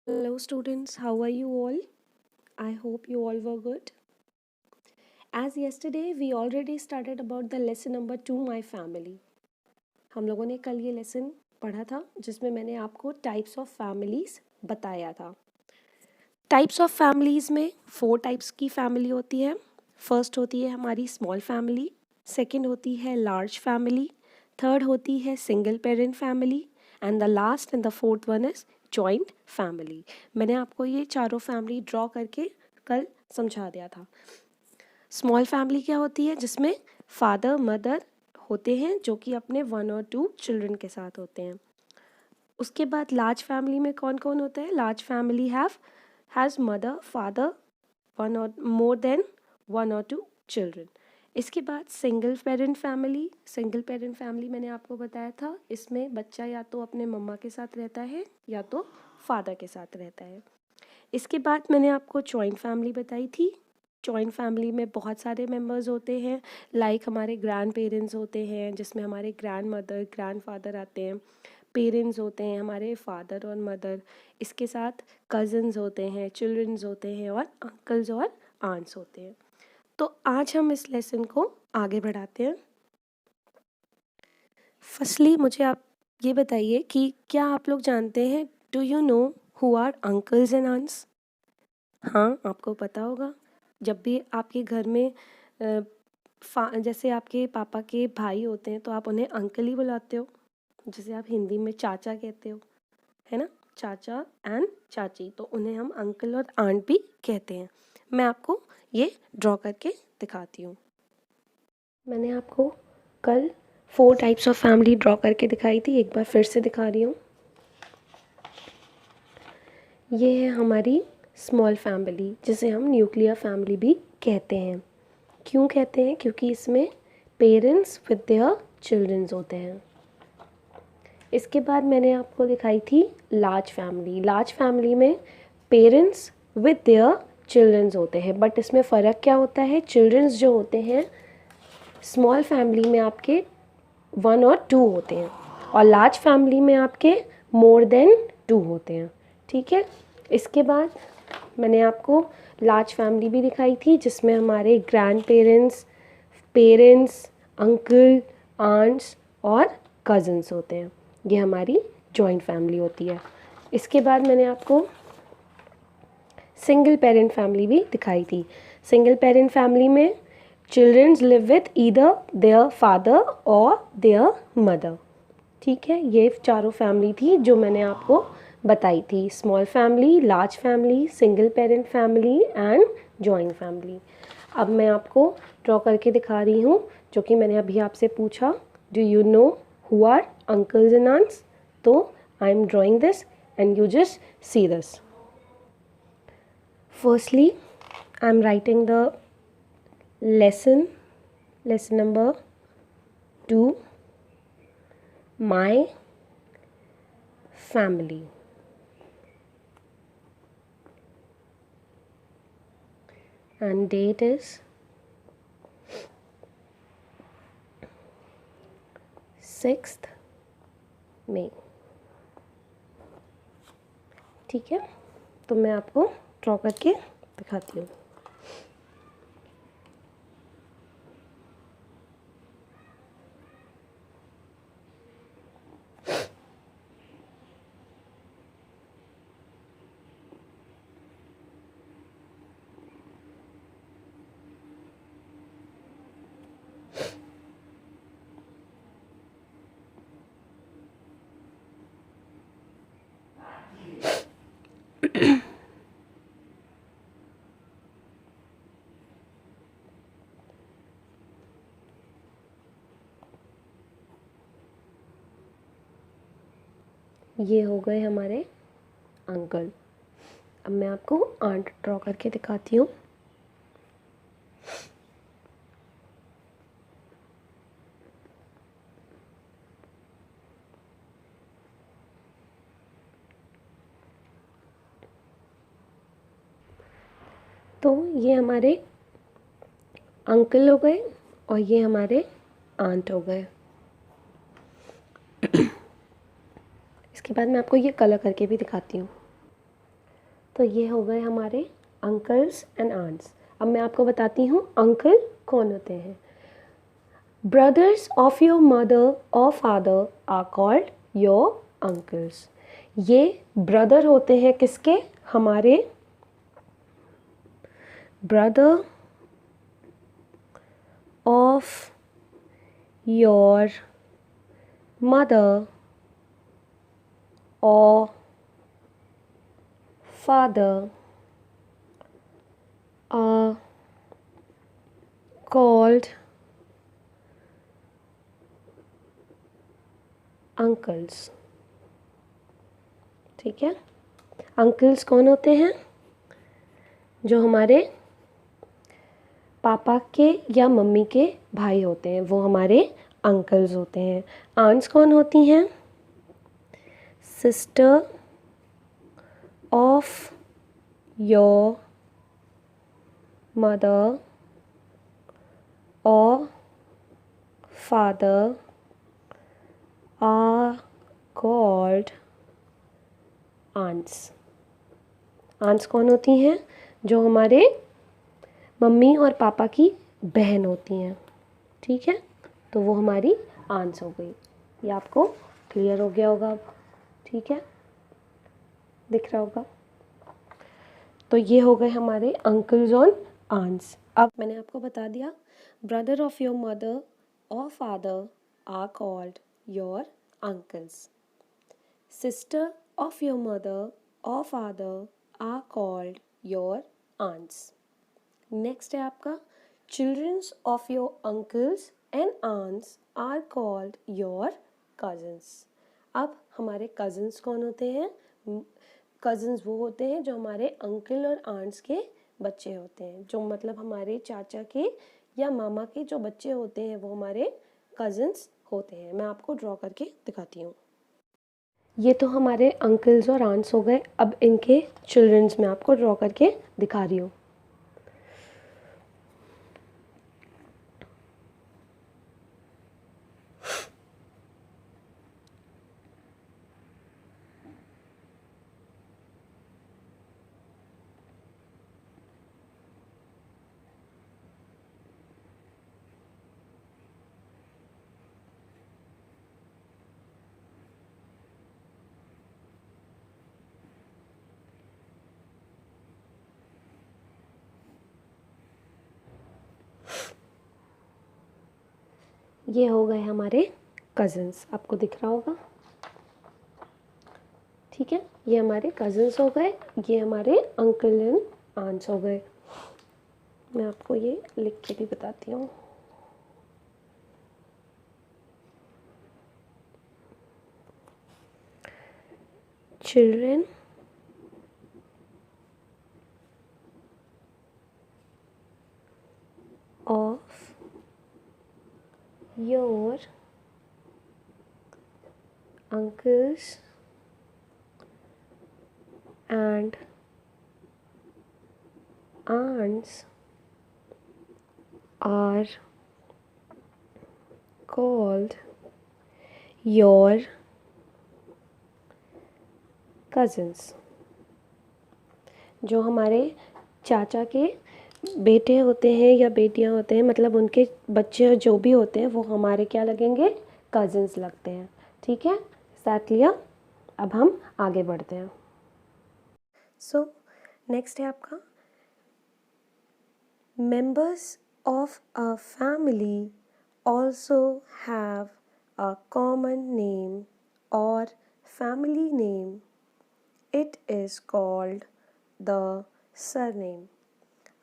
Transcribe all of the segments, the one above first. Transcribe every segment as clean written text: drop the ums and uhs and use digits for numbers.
Hello students, how are you all? I hope you all were good. As yesterday we already started about the lesson number 2 my family. हम लोगों ने कल ये lesson पढ़ा था जिसमें मैंने आपको टाइप्स ऑफ फैमिलीज बताया था. टाइप्स ऑफ फैमिलीज में 4 टाइप्स की फैमिली होती है. फर्स्ट होती है हमारी स्मॉल फैमिली, सेकंड होती है लार्ज फैमिली, थर्ड होती है single parent family and the last and the fourth one is joint family. मैंने आपको ये चारों फैमिली ड्रॉ करके कल समझा दिया था. स्मॉल फैमिली क्या होती है? जिसमें फादर मदर होते हैं जो कि अपने 1 और 2 चिल्ड्रन के साथ होते हैं. उसके बाद लार्ज फैमिली में कौन कौन होता है? Large family has mother father 1 और मोर देन 1 और 2 चिल्ड्रन. इसके बाद सिंगल पेरेंट फैमिली मैंने आपको बताया था. इसमें बच्चा या तो अपने मम्मा के साथ रहता है या तो फादर के साथ रहता है. इसके बाद मैंने आपको जॉइंट फैमिली बताई थी. जॉइंट फैमिली में बहुत सारे मेंबर्स होते हैं. लाइक हमारे ग्रैंड पेरेंट्स होते हैं जिसमें हमारे ग्रैंड मदर ग्रैंड फादर आते हैं. पेरेंट्स होते हैं हमारे फादर और मदर. इसके साथ कज़न्स होते हैं, चिल्ड्रंस होते हैं और अंकल्स और आंट्स होते हैं. तो आज हम इस लेसन को आगे बढ़ाते हैं. फर्स्टली मुझे आप ये बताइए कि क्या आप लोग जानते हैं, do you know who are uncles and aunts? हाँ, आपको पता होगा. जब भी आपके घर में जैसे आपके पापा के भाई होते हैं तो आप उन्हें अंकल ही बुलाते हो, जिसे आप हिंदी में चाचा कहते हो, है ना. चाचा एंड चाची, तो उन्हें हम अंकल और आंट भी कहते हैं. मैं आपको ये ड्रॉ करके दिखाती हूँ. मैंने आपको कल 4 टाइप्स ऑफ फैमिली ड्रॉ करके दिखाई थी. एक बार फिर से दिखा रही हूँ. ये है हमारी स्मॉल फैमिली जिसे हम न्यूक्लियर फैमिली भी कहते हैं. क्यों कहते हैं? क्योंकि इसमें पेरेंट्स विद देयर चिल्ड्रंस होते हैं. इसके बाद मैंने आपको दिखाई थी लार्ज फैमिली. लार्ज फैमिली में पेरेंट्स विद देयर चिल्ड्रंस होते हैं, बट इसमें फ़र्क क्या होता है? चिल्ड्रंस जो होते हैं स्मॉल फैमिली में आपके 1 और 2 होते हैं और लार्ज फैमिली में आपके मोर देन 2 होते हैं. ठीक है. इसके बाद मैंने आपको लार्ज फैमिली भी दिखाई थी जिसमें हमारे ग्रैंड पेरेंट्स, अंकल, आंट्स और कज़न्स होते हैं. ये हमारी जॉइंट फैमिली होती है. इसके बाद मैंने आपको सिंगल पेरेंट फैमिली भी दिखाई थी. सिंगल पेरेंट फैमिली में childrens live with either their father और देयर मदर. ठीक है. ये चारों फैमिली थी जो मैंने आपको बताई थी. Small family, large family, single parent family and joint family. अब मैं आपको ड्रॉ करके दिखा रही हूँ जो कि मैंने अभी आपसे पूछा, do you know who are uncles and aunts? तो I am drawing this and you just see this. Firstly I am writing the lesson number 2, my family. And date is 6th May. ठीक है. तो मैं आपको draw करके दिखाती हूँ. ये हो गए हमारे अंकल. अब मैं आपको आंट ड्रॉ करके दिखाती हूँ. तो ये हमारे अंकल हो गए और ये हमारे आंट हो गए. इसके बाद मैं आपको ये कलर करके भी दिखाती हूँ. तो ये हो गए हमारे अंकल्स एंड आंट्स। अब मैं आपको बताती हूँ अंकल कौन होते हैं। ब्रदर्स ऑफ योर मदर और father are called your uncles. ये ब्रदर होते हैं किसके? हमारे brother of your mother or father are called uncles। ठीक है, अंकल्स कौन होते हैं? जो हमारे पापा के या मम्मी के भाई होते हैं, वो हमारे अंकल्स होते हैं। आंट्स कौन होती हैं? सिस्टर ऑफ योर मदर और father are called aunts. Aunts कौन होती हैं? जो हमारे मम्मी और पापा की बहन होती हैं। ठीक है, तो वो हमारी आंट्स हो गई। ये आपको क्लियर हो गया होगा अब? ठीक है, दिख रहा होगा। तो ये हो गए हमारे अंकल्स और आंट्स। अब मैंने आपको बता दिया ब्रदर ऑफ योर मदर और father are called your uncles. Sister of your mother और father are called your aunts. Next है आपका childrens of your uncles and aunts are called your cousins. अब हमारे कज़न्स कौन होते हैं? कज़न्स वो होते हैं जो हमारे अंकल और आंट्स के बच्चे होते हैं, जो मतलब हमारे चाचा के या मामा के जो बच्चे होते हैं वो हमारे कज़न्स होते हैं। मैं आपको ड्रॉ करके दिखाती हूँ। ये तो हमारे अंकल्स और आंट्स हो गए। अब इनके चिल्ड्रंस मैं आपको ड्रॉ करके दिखा रही हूँ। ये हो गए हमारे कज़न्स, आपको दिख रहा होगा। ठीक है, ये हमारे कज़न्स हो गए, ये हमारे अंकल एंड आंट्स हो गए। मैं आपको ये लिख के भी बताती हूँ। Children of your uncles and aunts are called your cousins। जो हमारे चाचा के बेटे होते हैं या बेटियां होते हैं, मतलब उनके बच्चे जो भी होते हैं वो हमारे क्या लगेंगे? कज़न्स लगते हैं। ठीक है, साथ लिया। अब हम आगे बढ़ते हैं। सो नेक्स्ट है आपका members of a family also have a common name or family name. It is called the surname।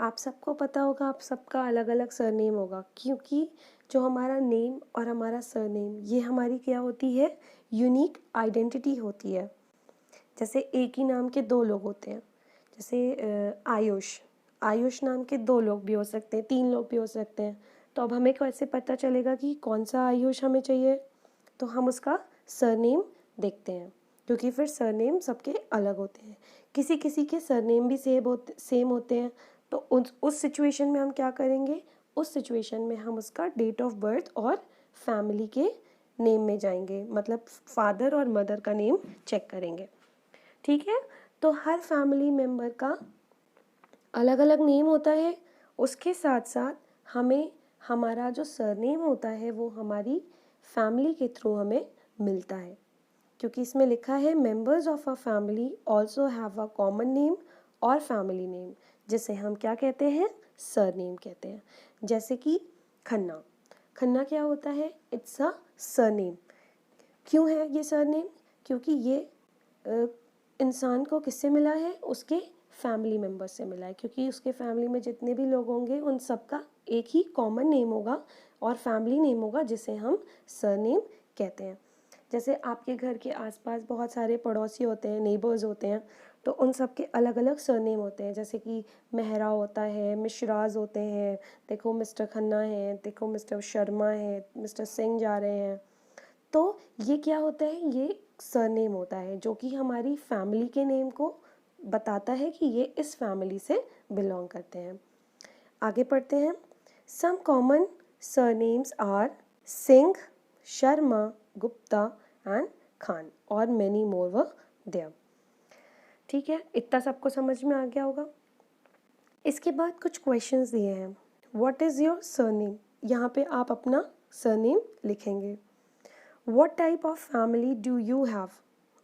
आप सबको पता होगा, आप सबका अलग अलग सरनेम होगा, क्योंकि जो हमारा नेम और हमारा सरनेम ये हमारी क्या होती है? यूनिक आइडेंटिटी होती है। जैसे एक ही नाम के दो लोग होते हैं, जैसे आयुष नाम के दो लोग भी हो सकते हैं, तीन लोग भी हो सकते हैं। तो अब हमें कैसे पता चलेगा कि कौन सा आयुष हमें चाहिए? तो हम उसका सरनेम देखते हैं, क्योंकि फिर सरनेम सबके अलग होते हैं। किसी किसी के सरनेम भी सेम होते हैं। तो उस सिचुएशन में हम क्या करेंगे? उस सिचुएशन में हम उसका डेट ऑफ बर्थ और फैमिली के नेम में जाएंगे, मतलब फादर और मदर का नेम चेक करेंगे। ठीक है, तो हर फैमिली मेम्बर का अलग अलग नेम होता है, उसके साथ साथ हमें हमारा जो सरनेम होता है वो हमारी फैमिली के थ्रू हमें मिलता है, क्योंकि इसमें लिखा है members of a family also have a common name और फैमिली नेम, जिसे हम क्या कहते हैं, सरनेम कहते हैं। जैसे कि खन्ना, खन्ना क्या होता है, इट्स अ सरनेम। क्यों है ये सरनेम, क्योंकि ये इंसान को किससे मिला है, उसके फैमिली मेम्बर से मिला है, क्योंकि उसके फैमिली में जितने भी लोग होंगे उन सब का एक ही कॉमन नेम होगा और फैमिली नेम होगा, जिसे हम सरनेम कहते हैं। जैसे आपके घर के आसपास बहुत सारे पड़ोसी होते हैं, नेबर्स होते हैं, तो उन सब के अलग अलग सरनेम होते हैं। जैसे कि मेहरा होता है, मिश्राज होते हैं, देखो मिस्टर खन्ना है, देखो मिस्टर शर्मा है, मिस्टर सिंह जा रहे हैं। तो ये क्या होता है, ये सरनेम होता है जो कि हमारी फैमिली के नेम को बताता है कि ये इस फैमिली से बिलोंग करते हैं। आगे पढ़ते हैं। Some common surnames are Singh, Sharma, Gupta and Khan और मैनी मोर वर देयर। ठीक है, इतना सबको समझ में आ गया होगा। इसके बाद कुछ क्वेश्चंस दिए हैं। व्हाट इज़ योर सरनेम, यहाँ पे आप अपना सरनेम लिखेंगे। What type of family do you have,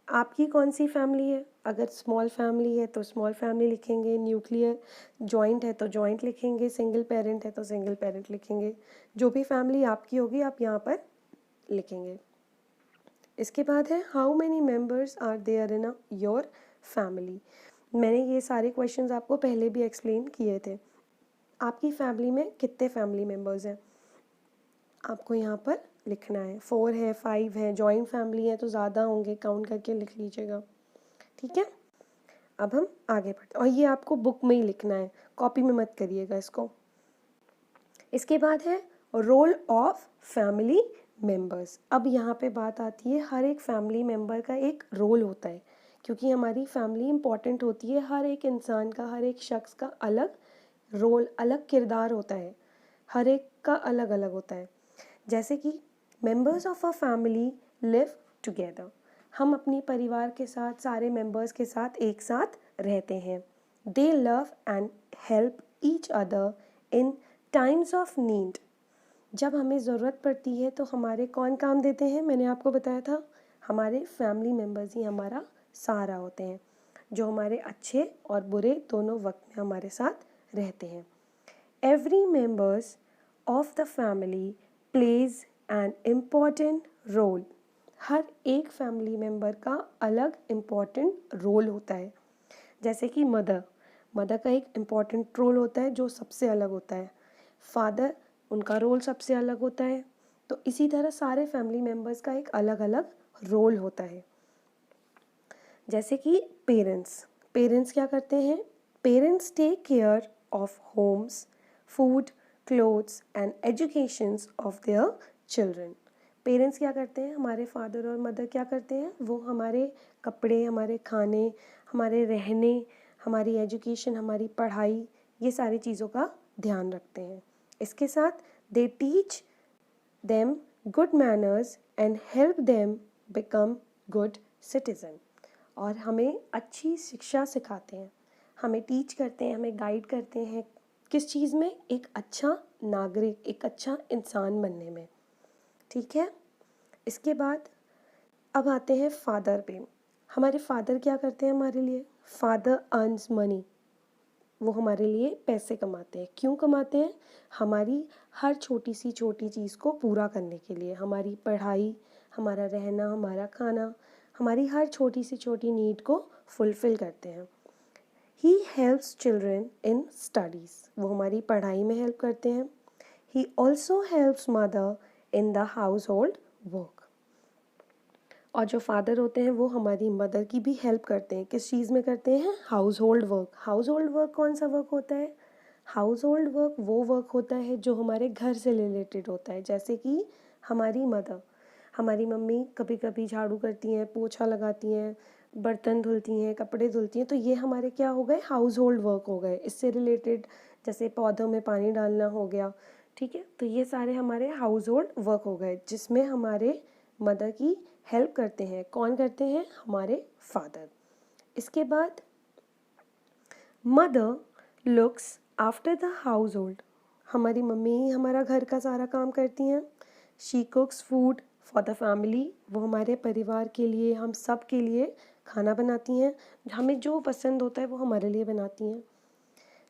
आपकी कौन सी फैमिली है। अगर स्मॉल फैमिली है तो स्मॉल फैमिली लिखेंगे, न्यूक्लियर जॉइंट है तो जॉइंट लिखेंगे, सिंगल पेरेंट है तो सिंगल पेरेंट लिखेंगे। जो भी फैमिली आपकी होगी आप यहाँ पर लिखेंगे। इसके बाद है how many members are there in your family. मैंने ये सारे क्वेश्चंस आपको पहले भी एक्सप्लेन किए थे। आपकी फैमिली में कितने फैमिली मेंबर्स हैं आपको यहाँ पर लिखना है। 4 है, 5 है, जॉइंट फैमिली है तो ज़्यादा होंगे, काउंट करके लिख लीजिएगा। ठीक है, अब हम आगे बढ़ते हैं और ये आपको बुक में ही लिखना है, कॉपी में मत करिएगा इसको। इसके बाद है रोल ऑफ फैमिली मेंबर्स। अब यहाँ पे बात आती है, हर एक फैमिली मेंबर का एक रोल होता है, क्योंकि हमारी फैमिली इम्पॉर्टेंट होती है। हर एक इंसान का, हर एक शख्स का अलग रोल, अलग किरदार होता है, हर एक का अलग अलग होता है। जैसे कि members of a family live together, हम अपनी परिवार के साथ, सारे मेंबर्स के साथ एक साथ रहते हैं। दे love and help each other in times of need, जब हमें ज़रूरत पड़ती है तो हमारे कौन काम देते हैं, मैंने आपको बताया था, हमारे फैमिली मेंबर्स ही हमारा सहारा होते हैं, जो हमारे अच्छे और बुरे दोनों वक्त में हमारे साथ रहते हैं। Every members of the family plays an important role, हर एक फैमिली मेंबर का अलग इम्पॉर्टेंट रोल होता है। जैसे कि मदर का एक इम्पॉर्टेंट रोल होता है जो सबसे अलग होता है। फादर, उनका रोल सबसे अलग होता है। तो इसी तरह सारे फैमिली मेंबर्स का एक अलग अलग रोल होता है। जैसे कि पेरेंट्स क्या करते हैं, parents take care of homes, food, clothes and educations of their children. Parents क्या करते हैं, हमारे फादर और मदर क्या करते हैं, वो हमारे कपड़े, हमारे खाने, हमारे रहने, हमारी एजुकेशन, हमारी पढ़ाई, ये सारी चीज़ों का ध्यान रखते हैं। इसके साथ they teach them good manners and help them become good citizen, और हमें अच्छी शिक्षा सिखाते हैं, हमें टीच करते हैं, हमें गाइड करते हैं किस चीज़ में, एक अच्छा नागरिक, एक अच्छा इंसान बनने में। ठीक है, इसके बाद अब आते हैं फादर पे। हमारे फादर क्या करते हैं हमारे लिए, फादर अर्न्स मनी, वो हमारे लिए पैसे कमाते हैं। क्यों कमाते हैं, हमारी हर छोटी सी छोटी चीज़ को पूरा करने के लिए, हमारी पढ़ाई, हमारा रहना, हमारा खाना, हमारी हर छोटी सी छोटी नीड को फुलफ़िल करते हैं। He helps children in studies, वो हमारी पढ़ाई में हेल्प करते हैं। He also helps mother in the house hold work, और जो फादर होते हैं वो हमारी मदर की भी हेल्प करते हैं। किस चीज़ में करते हैं, house hold work. House hold work कौन सा वर्क होता है, हाउस होल्ड वर्क वो वर्क होता है जो हमारे घर से रिलेटेड होता है। जैसे कि हमारी मदर, हमारी मम्मी कभी कभी झाड़ू करती हैं, पोछा लगाती हैं, बर्तन धुलती हैं, कपड़े धुलती हैं, तो ये हमारे क्या हो गए, हाउस होल्ड वर्क हो गए। इससे रिलेटेड जैसे पौधों में पानी डालना हो गया, ठीक है, तो ये सारे हमारे हाउस होल्ड वर्क हो गए, जिसमें हमारे मदर की हेल्प करते हैं। कौन करते हैं, हमारे फादर। इसके बाद mother looks after the house hold, हमारी मम्मी ही हमारा घर का सारा काम करती हैं. She कुक्स food for the family, वो हमारे परिवार के लिए, हम सब के लिए खाना बनाती हैं. हमें जो पसंद होता है वो हमारे लिए बनाती हैं.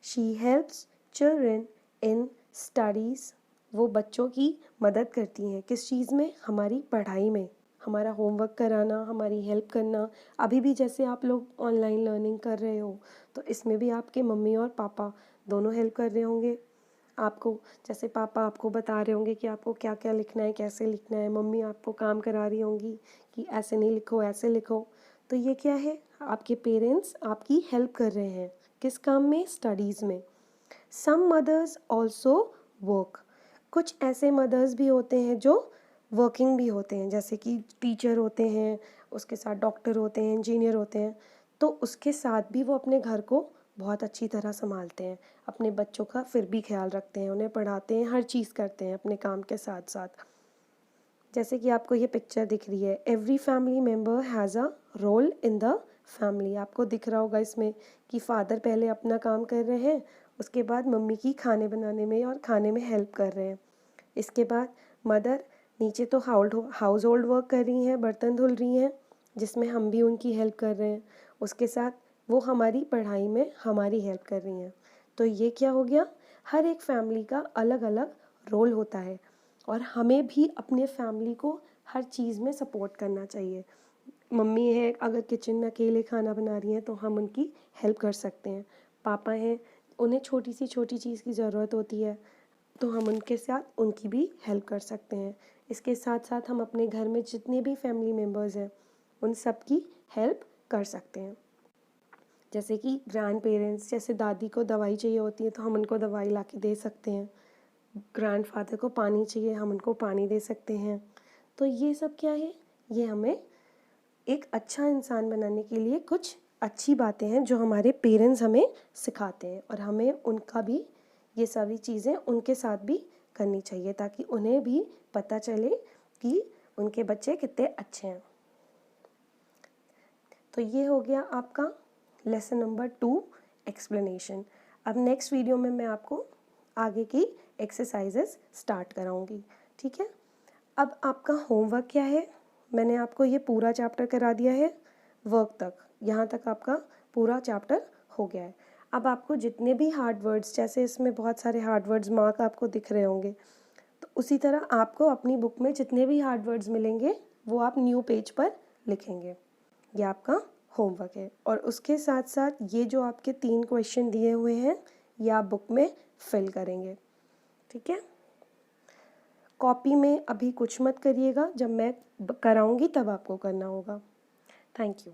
She helps children in studies, वो बच्चों की मदद करती हैं. किस चीज़ में? हमारी पढ़ाई में, हमारा होमवर्क कराना, हमारी हेल्प करना. अभी भी जैसे आप लोग ऑनलाइन लर्निंग कर रहे हो तो इसमें भी आपके मम्मी और पापा दोनों हेल्प कर रहे होंगे आपको. जैसे पापा आपको बता रहे होंगे कि आपको क्या क्या लिखना है, कैसे लिखना है. मम्मी आपको काम करा रही होंगी कि ऐसे नहीं लिखो, ऐसे लिखो. तो ये क्या है? आपके पेरेंट्स आपकी हेल्प कर रहे हैं. किस काम में? स्टडीज़ में. सम मदर्स ऑल्सो वर्क, कुछ ऐसे मदर्स भी होते हैं जो वर्किंग भी होते हैं, जैसे कि टीचर होते हैं, उसके साथ डॉक्टर होते हैं, इंजीनियर होते हैं. तो उसके साथ भी वो अपने घर को बहुत अच्छी तरह संभालते हैं. अपने बच्चों का फिर भी ख्याल रखते हैं, उन्हें पढ़ाते हैं, हर चीज़ करते हैं अपने काम के साथ साथ. जैसे कि आपको ये पिक्चर दिख रही है, every family member has a role in the family. आपको दिख रहा होगा इसमें कि फादर पहले अपना काम कर रहे हैं, उसके बाद मम्मी की खाने बनाने में और खाने में हेल्प कर रहे हैं. इसके बाद मदर नीचे तो हाउस होल्ड वर्क कर रही हैं, बर्तन धुल रही हैं, जिसमें हम भी उनकी हेल्प कर रहे हैं. उसके साथ वो हमारी पढ़ाई में हमारी हेल्प कर रही हैं. तो ये क्या हो गया? हर एक फैमिली का अलग अलग रोल होता है और हमें भी अपने फैमिली को हर चीज़ में सपोर्ट करना चाहिए. मम्मी है, अगर किचन में अकेले खाना बना रही हैं तो हम उनकी हेल्प कर सकते हैं. पापा हैं, उन्हें छोटी चीज़ की ज़रूरत होती है तो हम उनके साथ उनकी भी हेल्प कर सकते हैं. इसके साथ साथ हम अपने घर में जितने भी फैमिली मेम्बर्स हैं उन सब की हेल्प कर सकते हैं. जैसे कि ग्रैंड पेरेंट्स, जैसे दादी को दवाई चाहिए होती है तो हम उनको दवाई ला के दे सकते हैं. ग्रैंडफादर को पानी चाहिए, हम उनको पानी दे सकते हैं. तो ये सब क्या है? ये हमें एक अच्छा इंसान बनाने के लिए कुछ अच्छी बातें हैं जो हमारे पेरेंट्स हमें सिखाते हैं और हमें उनका भी ये सभी चीज़ें उनके साथ भी करनी चाहिए ताकि उन्हें भी पता चले कि उनके बच्चे कितने अच्छे हैं. तो ये हो गया आपका लेसन नंबर 2 एक्सप्लेनेशन. अब नेक्स्ट वीडियो में मैं आपको आगे की एक्सरसाइजेस स्टार्ट कराऊंगी. ठीक है. अब आपका होमवर्क क्या है? मैंने आपको ये पूरा चैप्टर करा दिया है वर्क तक. यहाँ तक आपका पूरा चैप्टर हो गया है. अब आपको जितने भी हार्ड वर्ड्स, जैसे इसमें बहुत सारे हार्ड वर्ड्स मार्क आपको दिख रहे होंगे, तो उसी तरह आपको अपनी बुक में जितने भी हार्ड वर्ड्स मिलेंगे वो आप न्यू पेज पर लिखेंगे. ये आपका होमवर्क है. और उसके साथ साथ ये जो आपके 3 क्वेश्चन दिए हुए हैं ये आप बुक में फिल करेंगे. ठीक है. कॉपी में अभी कुछ मत करिएगा, जब मैं कराऊंगी तब आपको करना होगा. Thank you.